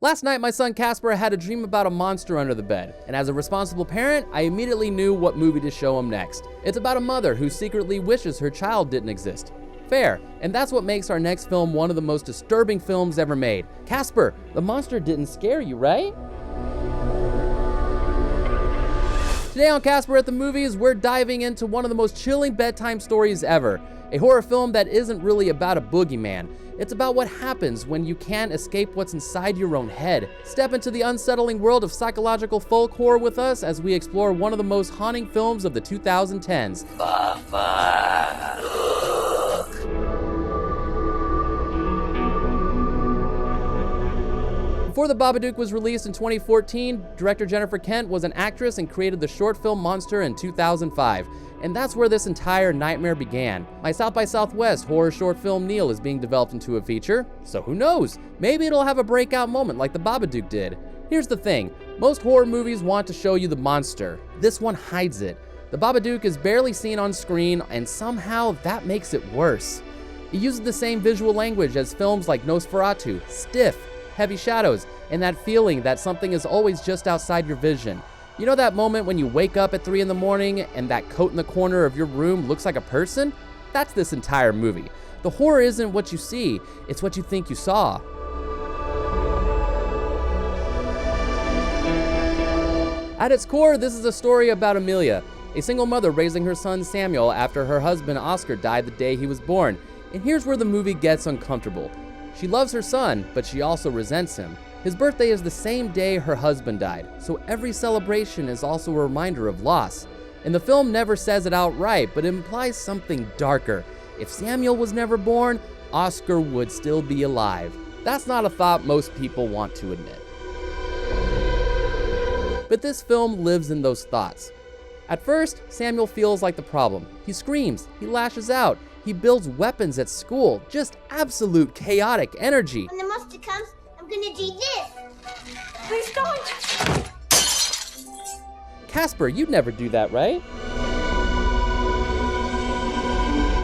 Last night, my son Casper had a dream about a monster under the bed, and as a responsible parent, I immediately knew what movie to show him next. It's about a mother who secretly wishes her child didn't exist. Fair, and that's what makes our next film one of the most disturbing films ever made. Casper, the monster didn't scare you, right? Today on Casper at the Movies, we're diving into one of the most chilling bedtime stories ever. A horror film that isn't really about a boogeyman. It's about what happens when you can't escape what's inside your own head. Step into the unsettling world of psychological folk horror with us as we explore one of the most haunting films of the 2010s. Before The Babadook was released in 2014, director Jennifer Kent was an actress and created the short film Monster in 2005. And that's where this entire nightmare began. My South by Southwest horror short film Neil is being developed into a feature, so who knows? Maybe it'll have a breakout moment like The Babadook did. Here's the thing, most horror movies want to show you the monster. This one hides it. The Babadook is barely seen on screen, and somehow that makes it worse. It uses the same visual language as films like Nosferatu, Stiff, Heavy Shadows, and that feeling that something is always just outside your vision. You know that moment when you wake up at 3 in the morning and that coat in the corner of your room looks like a person? That's this entire movie. The horror isn't what you see, it's what you think you saw. At its core, this is a story about Amelia, a single mother raising her son Samuel after her husband Oscar died the day he was born. And here's where the movie gets uncomfortable. She loves her son, but she also resents him. His birthday is the same day her husband died, so every celebration is also a reminder of loss. And the film never says it outright, but it implies something darker. If Samuel was never born, Oscar would still be alive. That's not a thought most people want to admit. But this film lives in those thoughts. At first, Samuel feels like the problem. He screams, he lashes out, he builds weapons at school, just absolute chaotic energy. When the monster comes, I'm gonna do this. Please don't. Casper, you'd never do that, right?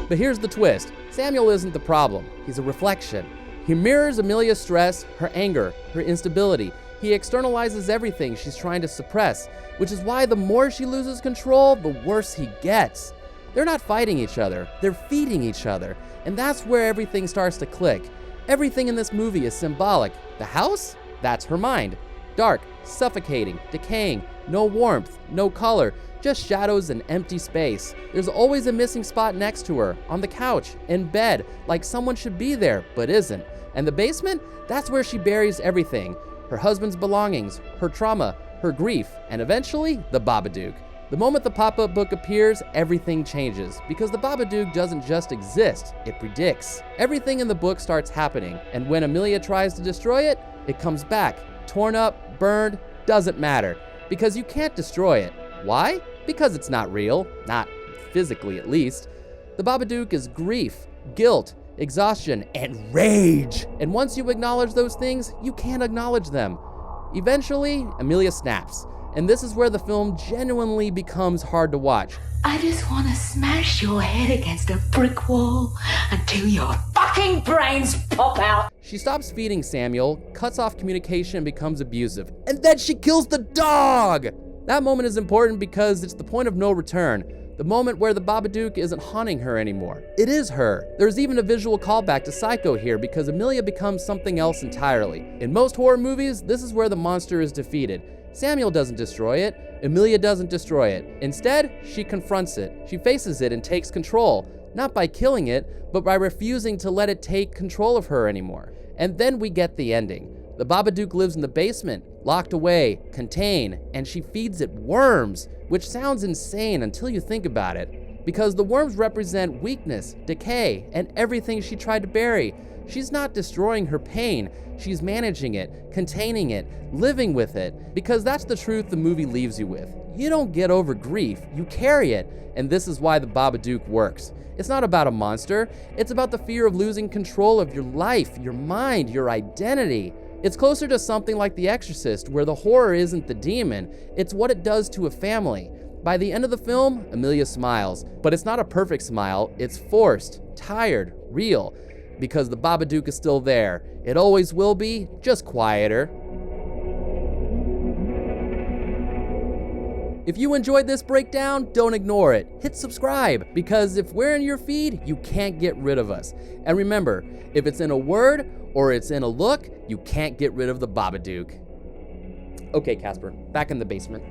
But here's the twist. Samuel isn't the problem. He's a reflection. He mirrors Amelia's stress, her anger, her instability. He externalizes everything she's trying to suppress, which is why the more she loses control, the worse he gets. They're not fighting each other, they're feeding each other. And that's where everything starts to click. Everything in this movie is symbolic. The house? That's her mind. Dark, suffocating, decaying, no warmth, no color, just shadows and empty space. There's always a missing spot next to her, on the couch, in bed, like someone should be there, but isn't. And the basement? That's where she buries everything. Her husband's belongings, her trauma, her grief, and eventually, the Babadook. The moment the pop-up book appears, everything changes, because the Babadook doesn't just exist, it predicts. Everything in the book starts happening, and when Amelia tries to destroy it, it comes back, torn up, burned, doesn't matter, because you can't destroy it. Why? Because it's not real, not physically at least. The Babadook is grief, guilt, exhaustion, and rage. And once you acknowledge those things, you can't acknowledge them. Eventually, Amelia snaps. And this is where the film genuinely becomes hard to watch. I just want to smash your head against a brick wall until your fucking brains pop out. She stops feeding Samuel, cuts off communication, and becomes abusive. And then she kills the dog! That moment is important because it's the point of no return. The moment where the Babadook isn't haunting her anymore. It is her. There's even a visual callback to Psycho here because Amelia becomes something else entirely. In most horror movies, this is where the monster is defeated. Samuel doesn't destroy it, Amelia doesn't destroy it. Instead, she confronts it. She faces it and takes control, not by killing it, but by refusing to let it take control of her anymore. And then we get the ending. The Babadook lives in the basement, locked away, contained, and she feeds it worms, which sounds insane until you think about it. Because the worms represent weakness, decay, and everything she tried to bury. She's not destroying her pain, she's managing it, containing it, living with it, because that's the truth the movie leaves you with. You don't get over grief, you carry it, and this is why the Babadook works. It's not about a monster, it's about the fear of losing control of your life, your mind, your identity. It's closer to something like The Exorcist, where the horror isn't the demon, it's what it does to a family. By the end of the film, Amelia smiles, but it's not a perfect smile, it's forced, tired, real, because the Babadook is still there. It always will be, just quieter. If you enjoyed this breakdown, don't ignore it. Hit subscribe, because if we're in your feed, you can't get rid of us. And remember, if it's in a word or it's in a look, you can't get rid of the Babadook. Okay, Casper, back in the basement.